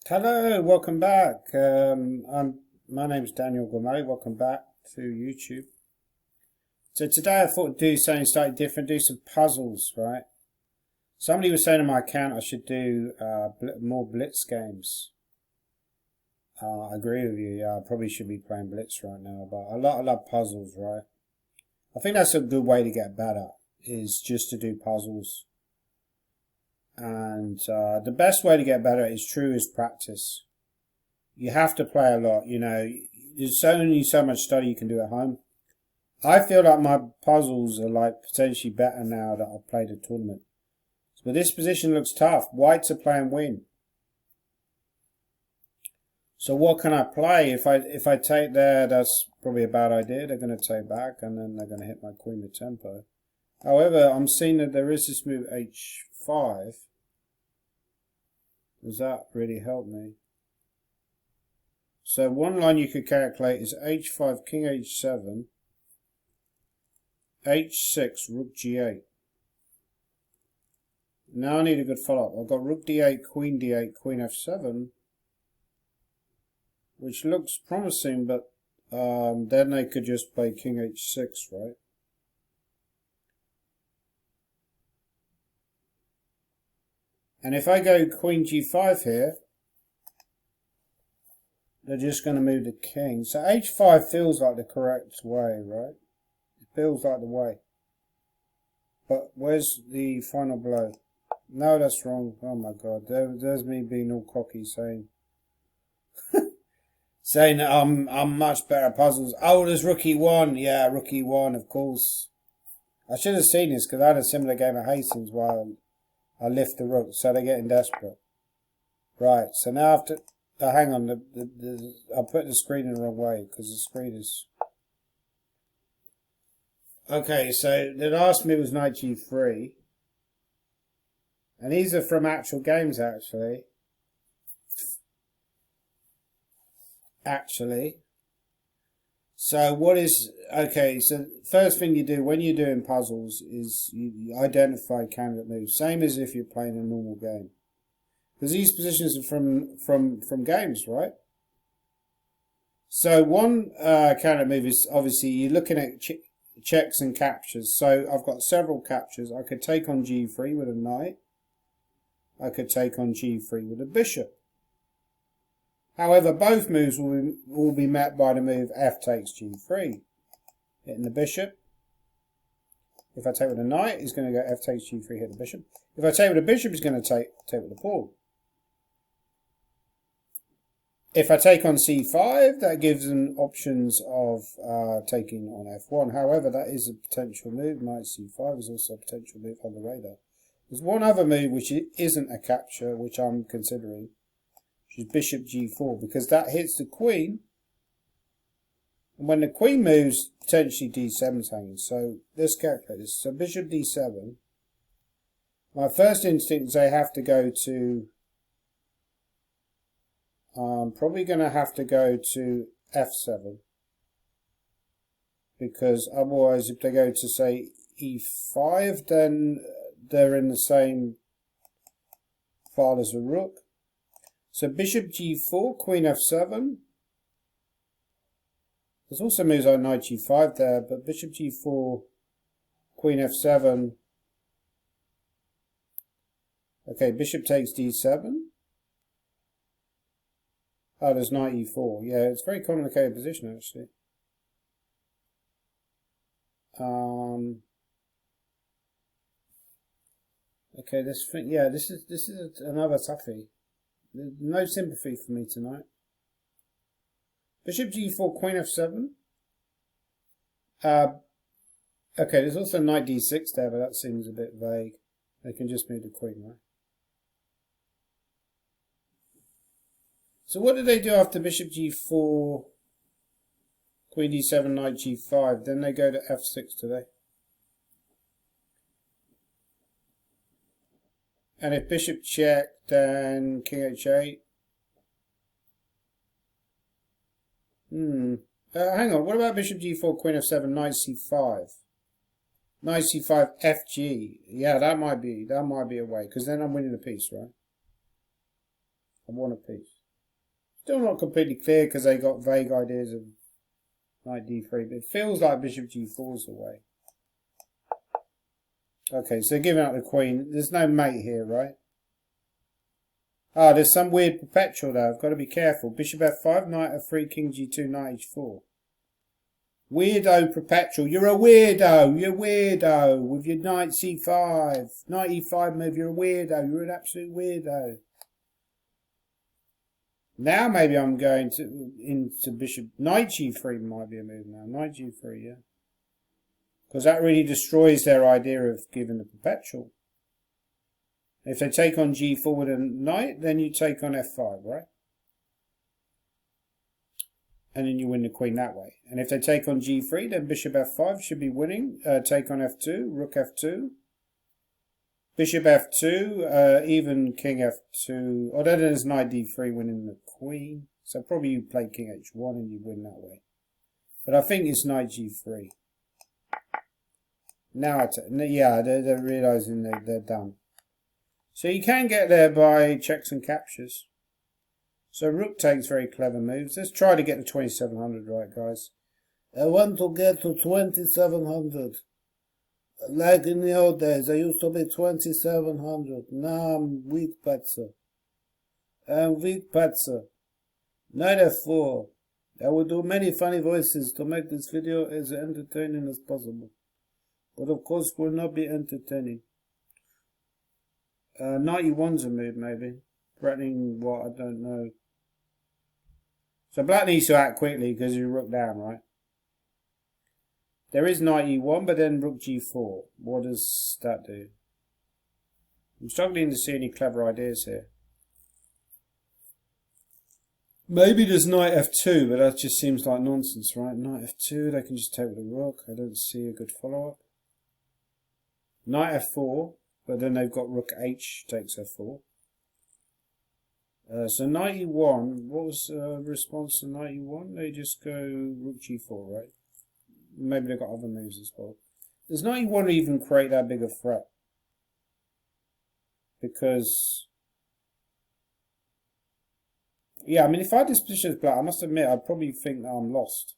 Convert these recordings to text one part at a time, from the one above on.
Hello, welcome back. My name's Daniel Gourmet. Welcome back to YouTube. So today I thought I'd do something slightly different, do some puzzles, right? Somebody was saying on my account I should do more Blitz games. I agree with you. Yeah, I probably should be playing Blitz right now, but I love puzzles, right? I think that's a good way to get better, is just to do puzzles. And the best way to get better is practice. You have to play a lot, you know. There's only so much study you can do at home. I feel like my puzzles are like potentially better now that I've played a tournament. But this position looks tough. Whites are playing win. So what can I play? If I take there, that's probably a bad idea. They're going to take back and then they're going to hit my queen with tempo. However, I'm seeing that there is this move h5. Does that really help me? So one line you could calculate is h5, king h7, h6, rook g8. Now I need a good follow-up. I've got rook d8, queen f7, which looks promising, but then they could just play king h6, right? And if I go queen g5 here, they're just going to move the king. So h5 feels like the correct way, right? It feels like the way. But where's the final blow? No, that's wrong. Oh my god. There's me being all cocky saying saying that I'm much better at puzzles. Oh, there's rook e1. Yeah, rook e1, of course. I should have seen this because I had a similar game at Hastings while I lift the rook, so they're getting desperate. Right, so now after... hang on, I put the screen in the wrong way because the screen is... Okay, so the last move was knight g3. And these are from actual games, actually. So what is... Okay, so first thing you do when you're doing puzzles is you identify candidate moves. Same as if you're playing a normal game. Because these positions are from games, right? So one candidate move is obviously you're looking at checks and captures. So I've got several captures. I could take on g3 with a knight. I could take on g3 with a bishop. However, both moves will be met by the move f takes g3. Hitting the bishop. If I take with a knight, he's going to go f takes g3, hit the bishop. If I take with a bishop, he's going to take with a pawn. If I take on c5, that gives them options of taking on f1. However, that is a potential move. Knight c5 is also a potential move on the radar. There's one other move which isn't a capture, which I'm considering, which is bishop g4, because that hits the queen. And when the queen moves, potentially d7's hanging. So let's calculate this. So bishop d7. My first instinct is I have to go to... I'm probably going to have to go to f7. Because otherwise, if they go to, say, e5, then they're in the same file as a rook. So bishop g4, queen f7. There's also moves like knight g5 there, but bishop g4, queen f7. Okay, bishop takes d7. Oh, there's knight e4. Yeah, it's a very complicated position, actually. Okay, this is another toughie. There's no sympathy for me tonight. Bishop g4, queen f7. Okay, there's also knight d6 there, but that seems a bit vague. They can just move the queen, right? So what do they do after bishop g4, queen d7, knight g5? Then they go to f6 today. And if bishop check, then king h8. Hang on, what about bishop g4, queen f7, knight c5? Knight c5, fg. Yeah, that might be a way, because then I'm winning a piece, right? I want a piece. Still not completely clear because they got vague ideas of knight d3, but it feels like bishop g4 is the way. Okay, so giving up the queen. There's no mate here, right? Ah, there's some weird perpetual though. I've got to be careful. Bishop f5, knight f3, king g2, knight h4. Weirdo perpetual. You're a weirdo. You're a weirdo with your knight c5. Knight e5 move. You're a weirdo. You're an absolute weirdo. Now maybe I'm going into bishop. Knight g3 might be a move now. Knight g3, yeah. Because that really destroys their idea of giving the perpetual. If they take on g4 with a knight, then you take on f5, right? And then you win the queen that way. And if they take on g3, then bishop f5 should be winning. Take on f2, rook f2. Bishop f2, even king f2. Although there's knight d3 winning the queen. So probably you play king h1 and you win that way. But I think it's knight g3. Now, yeah, they're realising they're done. So you can get there by checks and captures. So rook takes very clever moves. Let's try to get to 2700 right, guys. I want to get to 2700. Like in the old days, I used to be 2700. Now I'm weak patzer. I'm weak patzer. Knight f4. I will do many funny voices to make this video as entertaining as possible. But of course will not be entertaining. Knight e1's a move maybe. Threatening what, I don't know. So black needs to act quickly because you rook down, right? There is knight e1, but then rook g4. What does that do? I'm struggling to see any clever ideas here. Maybe there's knight f2, but that just seems like nonsense, right? Knight f2, they can just take with the rook. I don't see a good follow-up. Knight f4, but then they've got rook h takes f4. So knight e1, what was the response to knight e1? They just go rook g4, right? Maybe they've got other moves as well. Does knight e1 even create that big a threat? Because, yeah, I mean, if I had this position as black, I must admit, I'd probably think that I'm lost.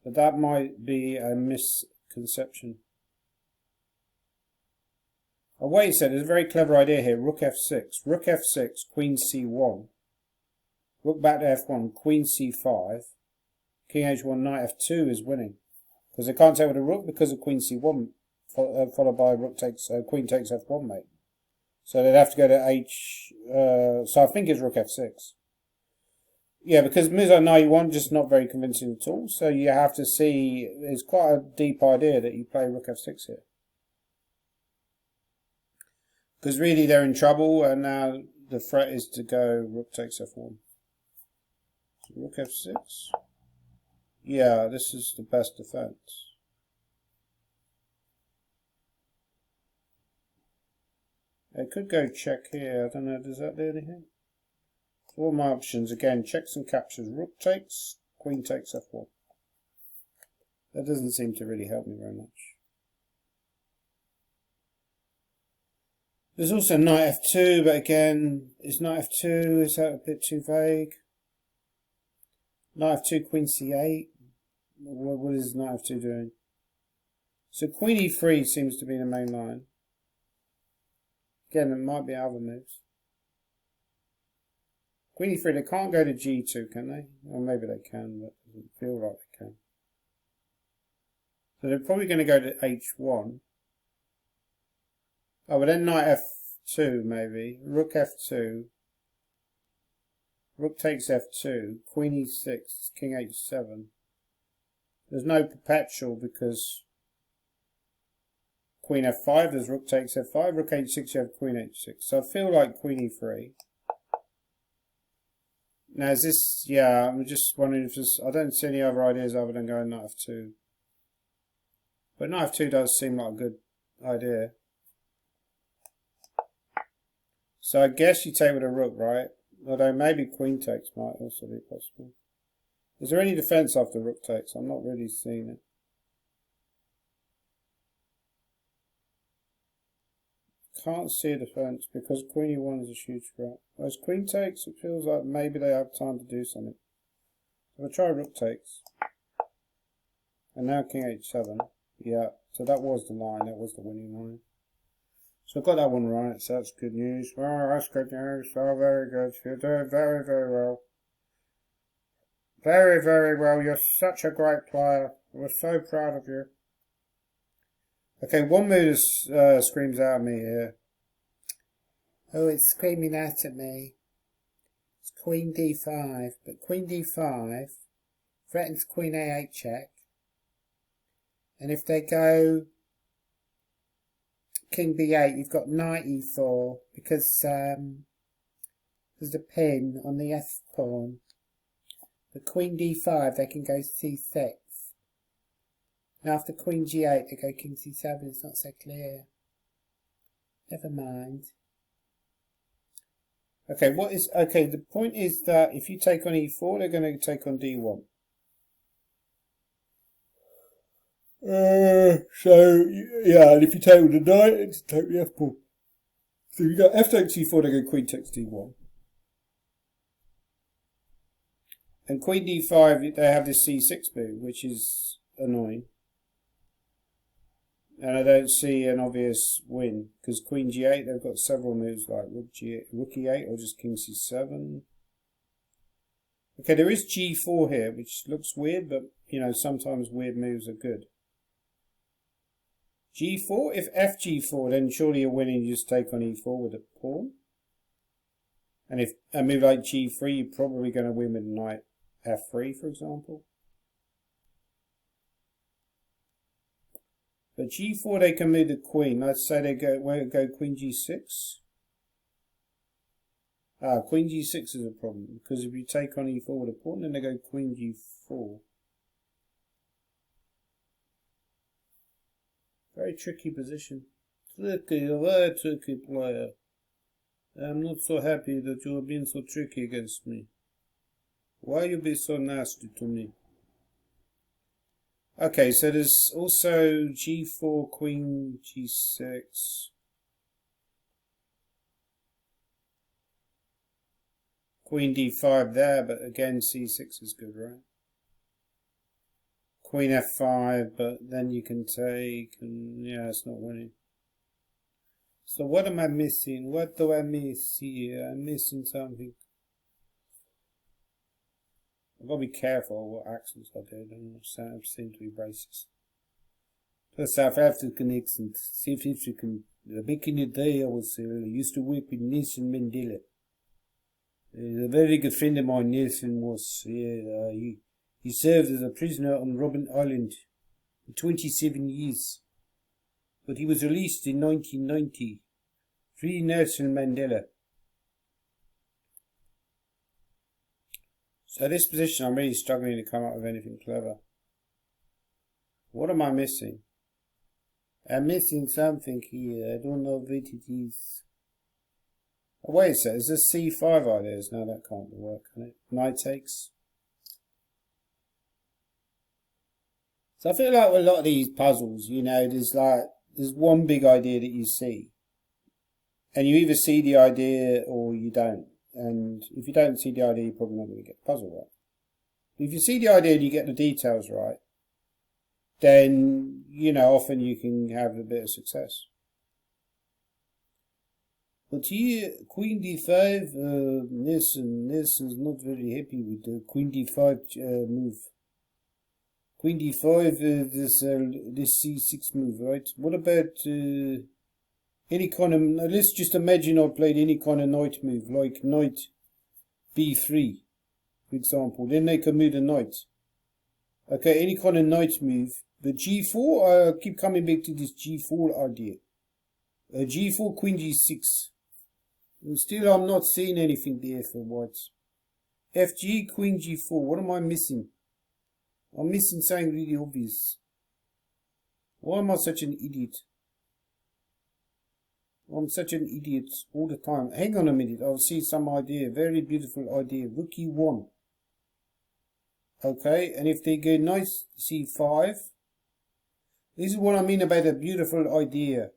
But that might be a misconception. Oh, wait a second, there's a very clever idea here. Rook f6. Rook f6, queen c1. Rook back to f1, queen c5. King h1, knight f2 is winning. Because they can't take with a rook because of queen c1, followed by rook takes, queen takes f1, mate. So they'd have to go to h, so I think it's rook f6. Yeah, because moves like knight e1 just not very convincing at all. So you have to see, it's quite a deep idea that you play rook f6 here. Because really they're in trouble, and now the threat is to go rook takes f1. So rook f6. Yeah, this is the best defense. It could go check here. I don't know, does that do anything? So all my options, again, checks and captures. Rook takes, queen takes f1. That doesn't seem to really help me very much. There's also knight f2, but again, is knight f2, is that a bit too vague? Knight f2, queen c8. What is knight f2 doing? So queen e3 seems to be the main line. Again, there might be other moves. Queen e3, they can't go to g2, can they? Or maybe they can, but it doesn't feel like they can. So they're probably going to go to h1. Oh, but then knight f2 maybe. Rook f2. Rook takes f2. Queen e6. King h7. There's no perpetual because queen f5. There's rook takes f5. Rook h6. You have queen h6. So I feel like queen e3. Now is this? Yeah, I'm just wondering if there's. I don't see any other ideas other than going knight f2. But knight f2 does seem like a good idea. So I guess you take with a rook, right? Although maybe queen takes might also be possible. Is there any defense after rook takes? I'm not really seeing it. can't see a defence because queen e1 is a huge threat. As queen takes, it feels like maybe they have time to do something. So I'll try rook takes. And now king h7. Yeah, so that was the line, that was the winning line. So I got that one right, so that's good news. Oh, that's good news. Oh, very good. You're doing very, very well. Very, very well. You're such a great player. We're so proud of you. Okay, one move screams out at me here. Oh, it's screaming out at me. It's queen d5, but queen d5 threatens queen a8 check. And if they go king b8, you've got knight e4 because there's a pin on the f pawn. But queen d5, they can go c6. And after queen g8, they go king c7. It's not so clear. Never mind. Okay, the point is that if you take on e4, they're going to take on d1. So, yeah, and if you take with the knight, it's take the f pawn. So you got f takes e4, they go queen takes d1. And queen d5, they have this c6 move, which is annoying. And I don't see an obvious win, because queen g8, they've got several moves like rook e8 or just king c7. Okay, there is g4 here, which looks weird, but, you know, sometimes weird moves are good. g4, if fg4, then surely you're winning, you just take on e4 with a pawn. And if a move like g3, you're probably going to win with knight f3, for example. But g4, they can move the queen. Let's say they go queen g6. Queen g6 is a problem, because if you take on e4 with a pawn, then they go queen g4. Very tricky position. Tricky, a very tricky player. I'm not so happy that you have been so tricky against me. Why you be so nasty to me? Okay, so there's also g4, queen g6. Queen d5 there, but again c6 is good, right? Queen f5, but then you can take, and yeah, it's not winning. So what am I missing? What do I miss here? I'm missing something. I've got to be careful what accents I do. I don't seem to be racist. The South African accent. South African. Back in the day, I used to work with Nelson Mandela. A very good friend of mine, Nelson, was. He served as a prisoner on Robben Island for 27 years. But he was released in 1990. Free Nelson Mandela. So this position, I'm really struggling to come up with anything clever. What am I missing? I'm missing something here. I don't know what it is. Oh, wait a sec. Is this c5 ideas? No, that can't work, can it? Knight takes. So I feel like with a lot of these puzzles, you know, there's one big idea that you see. And you either see the idea or you don't. And if you don't see the idea, you're probably not going to get the puzzle right. If you see the idea and you get the details right, then, you know, often you can have a bit of success. But here, queen d5, Nelson's not very happy with the queen d5 move. Queen d5, this c6 move, right? What about any kind of, let's just imagine I played any kind of knight move, like knight b3, for example. Then they can move the knight. Okay, any kind of knight move. But g4, I keep coming back to this g4 idea. G4, queen g6. And still I'm not seeing anything there for white. Fg, queen g4, what am I missing? I'm missing something really obvious. Why am I such an idiot? I'm such an idiot all the time. Hang on a minute, I'll see some idea. Very beautiful idea. Rook e1. Okay, and if they go knight c5. This is what I mean about a beautiful idea.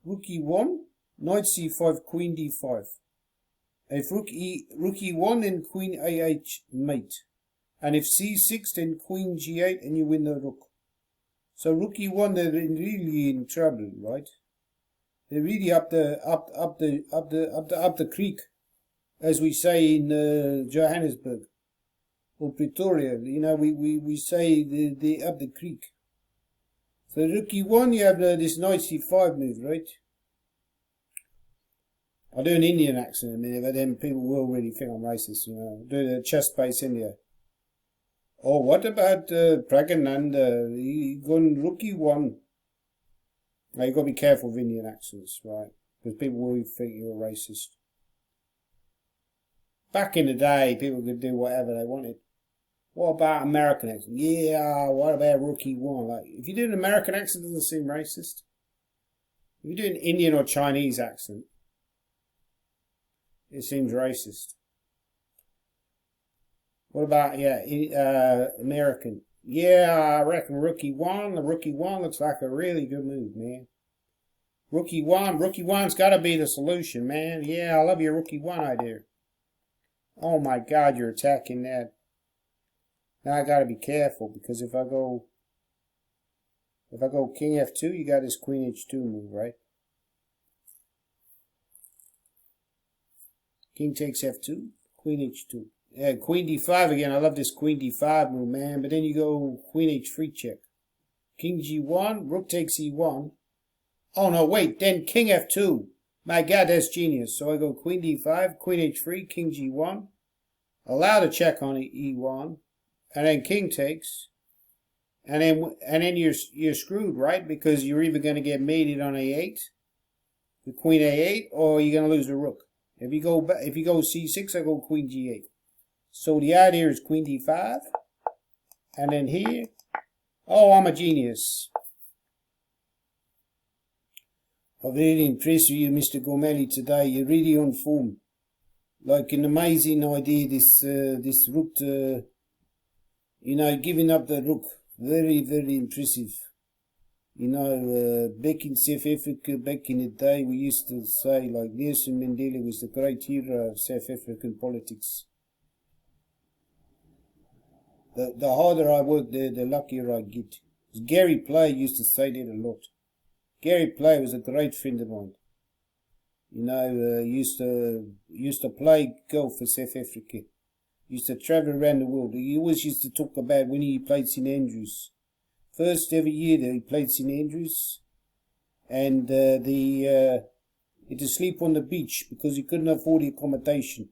Rook e1. Knight c5, queen d5. If rook e1, then queen a8 mate. And if c6, then queen g8, and you win the rook. So rook e1, they're really in trouble, right? They're really up the creek, as we say in Johannesburg or Pretoria. You know, we say the up the creek. So rook e1, you have this knight c5 move, right? I'll do an Indian accent in a minute, but then people will really think I'm racist, you know. Do the chess-based India. Oh, what about Pragananda? He gone rook e1. Now, you've got to be careful with Indian accents, right? Because people will think you're a racist. Back in the day, people could do whatever they wanted. What about American accent? Yeah, what about rook e1? Like, if you do an American accent, it doesn't seem racist. If you do an Indian or Chinese accent, it seems racist. What about, American? Yeah, I reckon rook e1. The rook e1 looks like a really good move, man. Rook e1. Rook e1's got to be the solution, man. Yeah, I love your rook e1 idea. Oh my God, you're attacking that. Now I got to be careful, because if I go king f2, you got this queen h2 move, right? King takes f2, queen h2. Yeah, queen d5 again. I love this queen d5 move, man. But then you go queen h3 check. King g1, rook takes e1. Oh no, wait, then king f2. My God, that's genius. So I go queen d5, queen h3, king g1. Allow the check on e1. And then king takes. And then you're screwed, right? Because you're either going to get mated on a8, the queen a8, or you're going to lose the rook. If you go c6, I go queen g8. So the idea is queen d5, and then here. Oh, I'm a genius. I'm really impressed with you, Mr. Gormelli, today. You're really on form. Like an amazing idea, this rook, giving up the rook. Very, very impressive. You know, back in South Africa, back in the day, we used to say, like, Nelson Mandela was the great hero of South African politics. The harder I work there, the luckier I get. Gary Player used to say that a lot. Gary Player was a great friend of mine. You know, used to play golf for South Africa. Used to travel around the world. He always used to talk about when he played St Andrews. First every year that he played St Andrews, and he had to sleep on the beach because he couldn't afford the accommodation.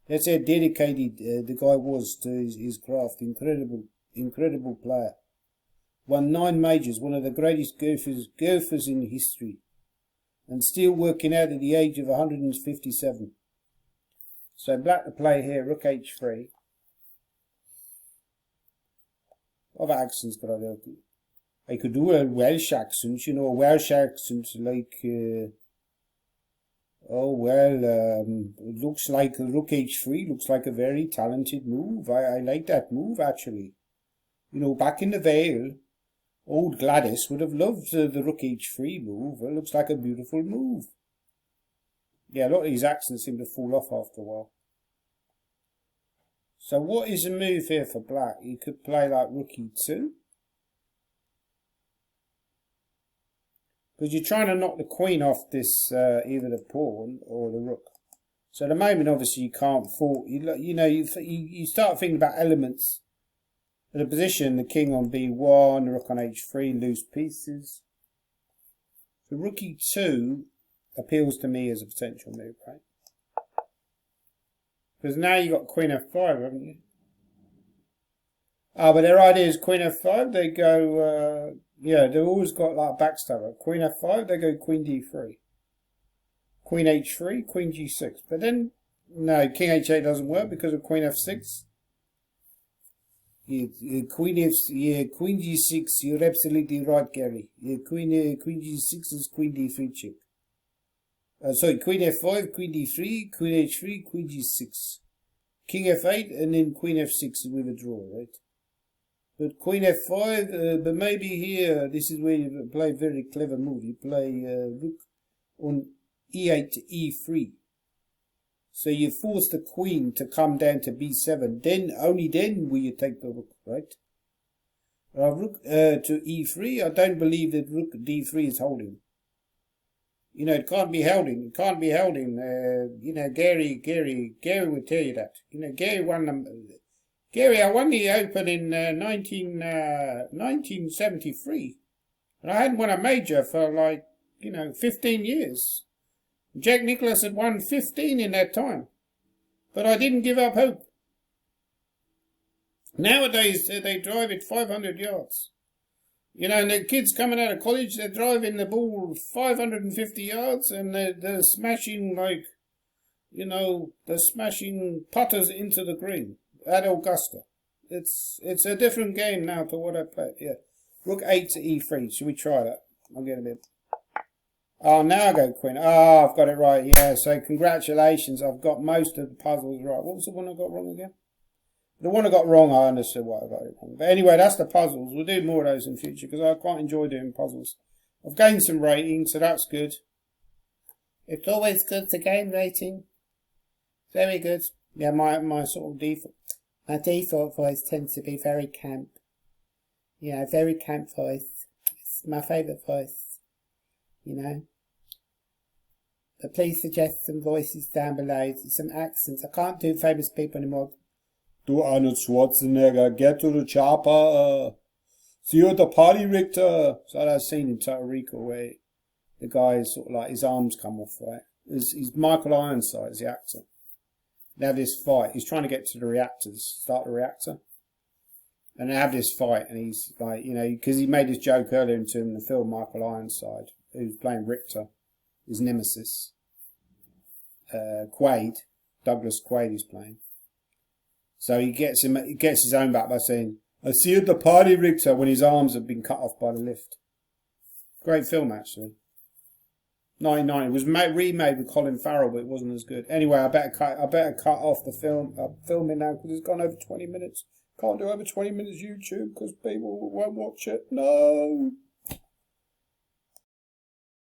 That's how dedicated the guy was to his craft. Incredible player. Won 9 majors, one of the greatest golfers in history, and still working out at the age of 157. So black to play here, rook h3. What accents could I do? I could do a Welsh accent, you know, a Welsh accent like, it looks like a rook h3, looks like a very talented move. I like that move, actually. You know, back in the Vale, old Gladys would have loved the rook h3 move. It looks like a beautiful move. Yeah, a lot of these accents seem to fall off after a while. So what is the move here for black? You could play like rook e2. Because you're trying to knock the queen off this, either the pawn or the rook. So at the moment, obviously, you can't fall. You start thinking about elements of the position. The king on b1, the rook on h3, loose pieces. So rook e2 appeals to me as a potential move, right? Because now you've got queen f5, haven't you? But their idea is queen f5, they go, they've always got like a backstabber. Queen f5, they go queen d3. Queen h3, queen g6. But then, no, king h8 doesn't work because of queen f6. Queen g6, you're absolutely right, Gary. Queen g6 is queen d3 check. Sorry, queen f5, queen d3, queen h3, queen g6. King f8, and then queen f6 with a draw, right? But queen f5, but maybe here, this is where you play a very clever move. You play rook on e8 to e3. So you force the queen to come down to b7. Then, only then will you take the rook, right? Rook to e3. I don't believe that rook d3 is holding. You know, it can't be holding. It can't be holding. You know, Gary would tell you that. You know, Gary, I won the Open in 1973. And I hadn't won a major for like, 15 years. Jack Nicklaus had won 15 in that time. But I didn't give up hope. Nowadays, they drive it 500 yards. You know, and the kids coming out of college, they're driving the ball 550 yards and they're smashing they're smashing putters into the green at Augusta. It's a different game now to what I played. Yeah. Rook 8 to e3. Should we try that? I'll get a bit. Oh, now I go queen. Oh, I've got it right. Yeah, so congratulations. I've got most of the puzzles right. What was the one I got wrong again? The one I got wrong, I understood why I got it wrong. But anyway, that's the puzzles. We'll do more of those in future because I quite enjoy doing puzzles. I've gained some rating, so that's good. It's always good to gain rating. Very good. Yeah, my sort of default. My default voice tends to be very camp. Yeah, very camp voice. It's my favourite voice. You know. But please suggest some voices down below. Some accents. I can't do famous people anymore. Do Arnold Schwarzenegger, get to the chopper. See you at the party, Richter. So that scene in Total Recall where the guy is sort of like his arms come off, right? He's Michael Ironside, the actor. They have this fight. He's trying to get to the reactors, start the reactor. And they have this fight, and he's like, because he made this joke earlier into in the film, Michael Ironside, who's playing Richter, his nemesis. Douglas Quaid is playing. So he gets his own back by saying, I see you at the party, Richter, when his arms have been cut off by the lift. Great film, actually. 1990. It was remade with Colin Farrell, but it wasn't as good. Anyway, I better cut off the film. I'm filming now because it's gone over 20 minutes. Can't do over 20 minutes YouTube because people won't watch it. No.